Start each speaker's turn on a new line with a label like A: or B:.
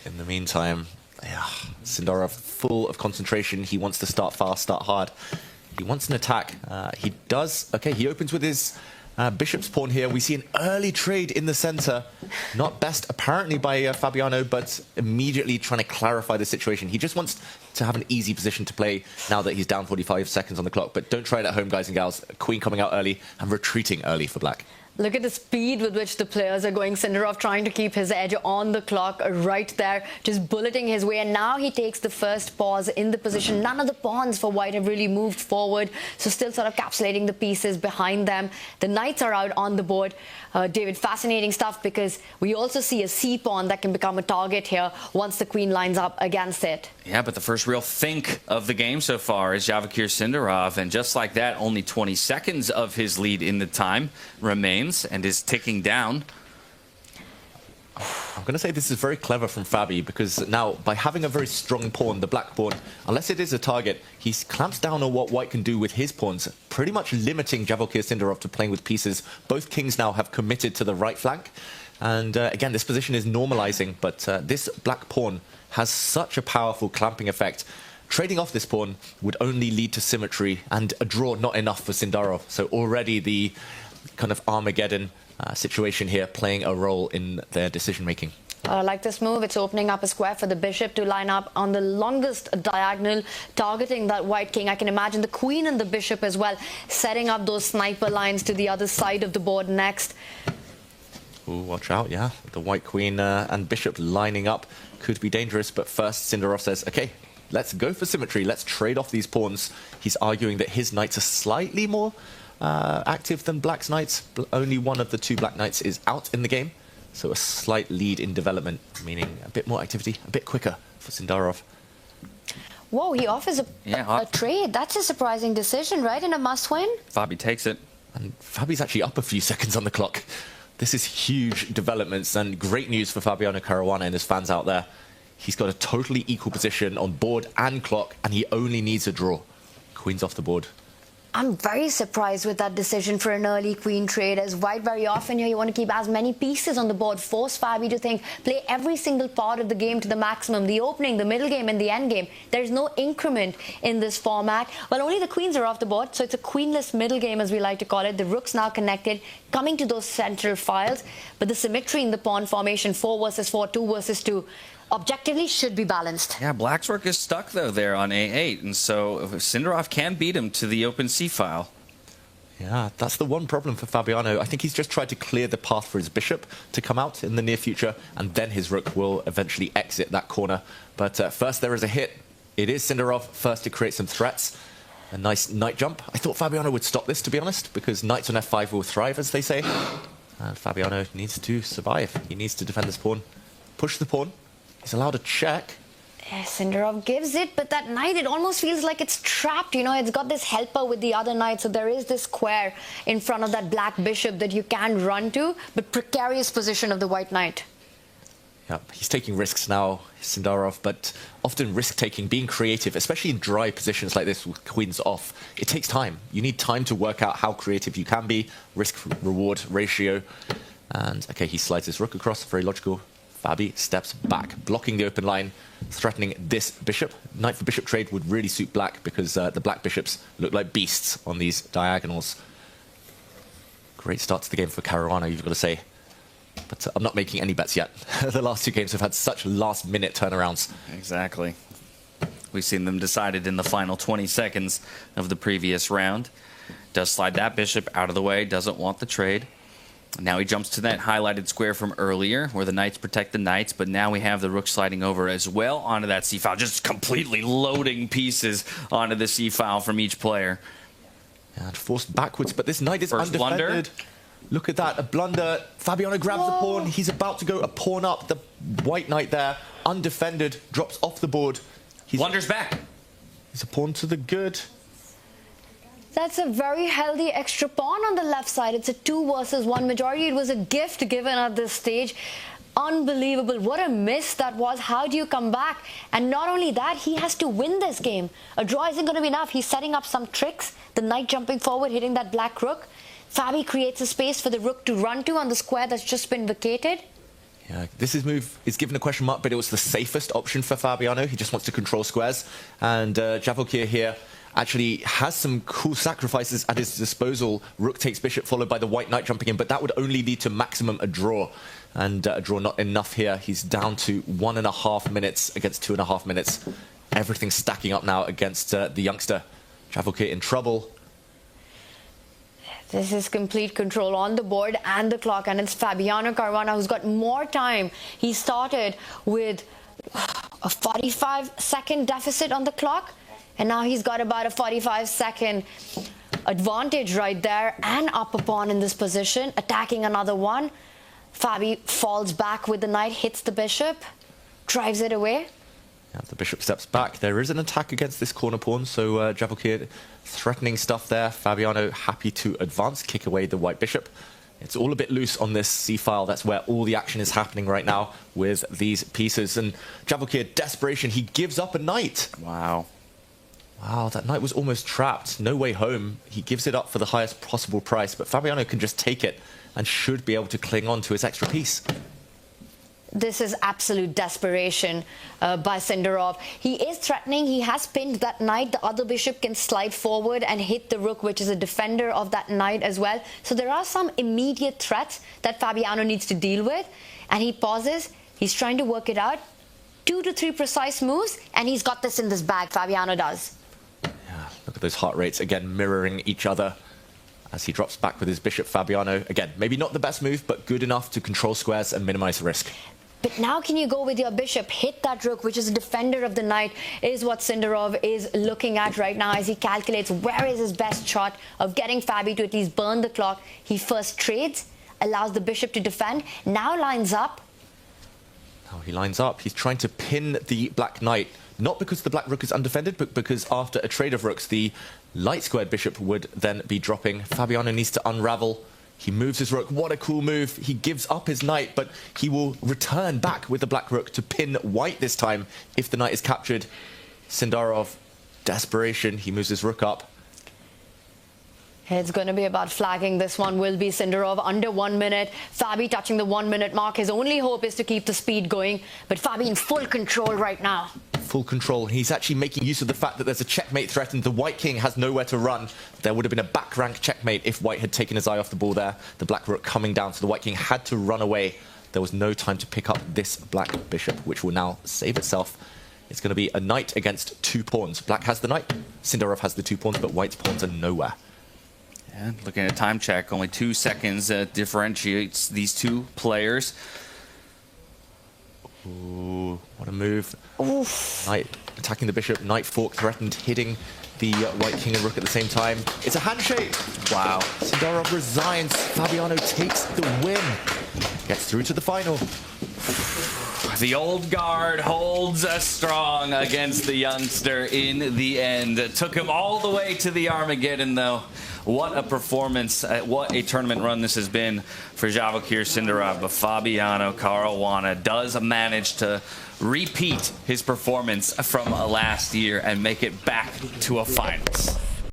A: In the meantime, yeah, Sindarov full of concentration. He wants to start fast, start hard. He wants an attack. He does. Okay, he opens with his bishop's pawn here. We see an early trade in the center. Not best, apparently, by Fabiano, but immediately trying to clarify the situation. He just wants to have an easy position to play now that he's down 45 seconds on the clock. But don't try it at home, guys and gals. Queen coming out early and retreating early for black.
B: Look at the speed with which the players are going. Sindarov trying to keep his edge on the clock right there, just bulleting his way. And now he takes the first pause in the position. None of the pawns for white have really moved forward, so still sort of capsulating the pieces behind them. The knights are out on the board. David, fascinating stuff, because we also see a c-pawn that can become a target here once the queen lines up against it.
C: Yeah, but the first real think of the game so far is Javikir Sindarov, and just like that, only 20 seconds of his lead in the time remains and is ticking down.
A: I'm going to say this is very clever from Fabi, because now, by having a very strong pawn, the black pawn, unless it is a target, he clamps down on what white can do with his pawns, pretty much limiting Javikir Sindarov to playing with pieces. Both kings now have committed to the right flank. And again, this position is normalizing, but this black pawn has such a powerful clamping effect. Trading off this pawn would only lead to symmetry and a draw not enough for Sindarov. So already the kind of Armageddon situation here playing a role in their decision-making.
B: I like this move. It's opening up a square for the bishop to line up on the longest diagonal, targeting that white king. I can imagine the queen and the bishop as well, setting up those sniper lines to the other side of the board next.
A: Ooh, watch out, yeah. The white queen and bishop lining up could be dangerous, but first Sindarov says, okay, let's go for symmetry. Let's trade off these pawns. He's arguing that his knights are slightly more active than black's knights. Only one of the two black knights is out in the game, so a slight lead in development, meaning a bit more activity, a bit quicker for Sindarov.
B: Whoa, he offers a trade. That's a surprising decision, right? And a must-win.
C: Fabi takes it.
A: And Fabi's actually up a few seconds on the clock. This is huge developments and great news for Fabiano Caruana and his fans out there. He's got a totally equal position on board and clock, and he only needs a draw. Queen's off the board.
B: I'm very surprised with that decision for an early queen trade. As white, very often here, you want to keep as many pieces on the board, force Fabi to think, play every single part of the game to the maximum, the opening, the middle game, and the end game. There's no increment in this format. Well, only the queens are off the board, so it's a queenless middle game, as we like to call it. The rook's now connected, coming to those central files, but the symmetry in the pawn formation, 4 versus 4, 2 versus 2, objectively should be balanced.
C: Yeah, black's rook is stuck, though, there on A8, and so Sindarov can beat him to the open c-file.
A: Yeah, that's the one problem for Fabiano. I think he's just tried to clear the path for his bishop to come out in the near future, and then his rook will eventually exit that corner. But first there is a hit. It is Sindarov first to create some threats. A nice knight jump. I thought Fabiano would stop this, to be honest, because knights on f5 will thrive, as they say. And Fabiano needs to survive. He needs to defend this pawn. Push the pawn. He's allowed a check.
B: Yes, Sindarov gives it, but that knight, it almost feels like it's trapped. You know, it's got this helper with the other knight, so there is this square in front of that black bishop that you can run to, but precarious position of the white knight.
A: Yeah, he's taking risks now, Sindarov, but often risk-taking, being creative, especially in dry positions like this with queens off, it takes time. You need time to work out how creative you can be, risk-reward ratio. And, okay, he slides his rook across, very logical. Fabi steps back, blocking the open line, threatening this bishop. Knight for bishop trade would really suit black, because the black bishops look like beasts on these diagonals. Great start to the game for Caruana, you've got to say. But I'm not making any bets yet. The last two games have had such last-minute turnarounds.
C: Exactly. We've seen them decided in the final 20 seconds of the previous round. Does slide that bishop out of the way, doesn't want the trade. Now he jumps to that highlighted square from earlier, where the knights protect the knights, but now we have the rook sliding over as well onto that c-file, just completely loading pieces onto the c-file from each player.
A: And forced backwards, but this knight is
C: First
A: undefended.
C: blunder.
A: Look at that, a blunder. Fabiano grabs the pawn. He's about to go a pawn up. The white knight there, undefended, drops off the board.
C: Blunders back.
A: He's a pawn to the good.
B: That's a very healthy extra pawn on the left side. It's a 2 versus 1 majority. It was a gift given at this stage. Unbelievable. What a miss that was. How do you come back? And not only that, he has to win this game. A draw isn't going to be enough. He's setting up some tricks. The knight jumping forward, hitting that black rook. Fabi creates a space for the rook to run to on the square that's just been vacated.
A: Yeah, this move is given a question mark, but it was the safest option for Fabiano. He just wants to control squares. And Javokir here actually has some cool sacrifices at his disposal. Rook takes bishop, followed by the white knight jumping in, but that would only lead to maximum a draw. And a draw not enough here. He's down to 1.5 minutes against 2.5 minutes. Everything's stacking up now against the youngster. Javokir in trouble.
B: This is complete control on the board and the clock, and it's Fabiano Caruana who's got more time. He started with a 45-second deficit on the clock, and now he's got about a 45-second advantage right there, and up a pawn in this position, attacking another one. Fabi falls back with the knight, hits the bishop, drives it away.
A: Yeah, the bishop steps back. There is an attack against this corner pawn, so Javokir threatening stuff there. Fabiano happy to advance, kick away the white bishop. It's all a bit loose on this c-file. That's where all the action is happening right now with these pieces. And Javokir, desperation, he gives up a knight.
C: Wow.
A: Wow, that knight was almost trapped. No way home. He gives it up for the highest possible price, but Fabiano can just take it and should be able to cling on to his extra piece.
B: This is absolute desperation by Sindarov. He is threatening. He has pinned that knight. The other bishop can slide forward and hit the rook, which is a defender of that knight as well. So there are some immediate threats that Fabiano needs to deal with. And he pauses. He's trying to work it out. 2 to 3 precise moves, and he's got this in this bag, Fabiano does.
A: Yeah, look at those heart rates, again, mirroring each other. As he drops back with his bishop, Fabiano, again, maybe not the best move, but good enough to control squares and minimize risk.
B: But now can you go with your bishop, hit that rook, which is a defender of the knight, is what Sindarov is looking at right now as he calculates where is his best shot of getting Fabi to at least burn the clock. He first trades, allows the bishop to defend, now lines up.
A: Now he lines up. He's trying to pin the black knight, not because the black rook is undefended, but because after a trade of rooks, the light squared bishop would then be dropping. Fabiano needs to unravel. He moves his rook. What a cool move. He gives up his knight, but he will return back with the black rook to pin white this time if the knight is captured. Sindarov, desperation. He moves his rook up.
B: It's going to be about flagging. This one will be Sindarov under 1 minute. Fabi touching the 1 minute mark. His only hope is to keep the speed going. But Fabi in full control right now.
A: Full control. He's actually making use of the fact that there's a checkmate threatened. The white king has nowhere to run. There would have been a back rank checkmate if white had taken his eye off the ball there. The black rook coming down, so the white king had to run away. There was no time to pick up this black bishop, which will now save itself. It's going to be a knight against 2 pawns. Black has the knight. Sindarov has the 2 pawns, but white's pawns are nowhere.
C: And looking at a time check, only 2 seconds differentiates these 2 players.
A: Ooh, what a move.
B: Oof.
A: Knight attacking the bishop, knight fork threatened, hitting the white king and rook at the same time. It's a handshake.
C: Wow.
A: Sindarov resigns. Fabiano takes the win. Gets through to the final.
C: The old guard holds strong against the youngster in the end. It took him all the way to the Armageddon, though. What a performance, what a tournament run this has been for Javokir Sindarov. But Fabiano Caruana does manage to repeat his performance from last year and make it back to a finals.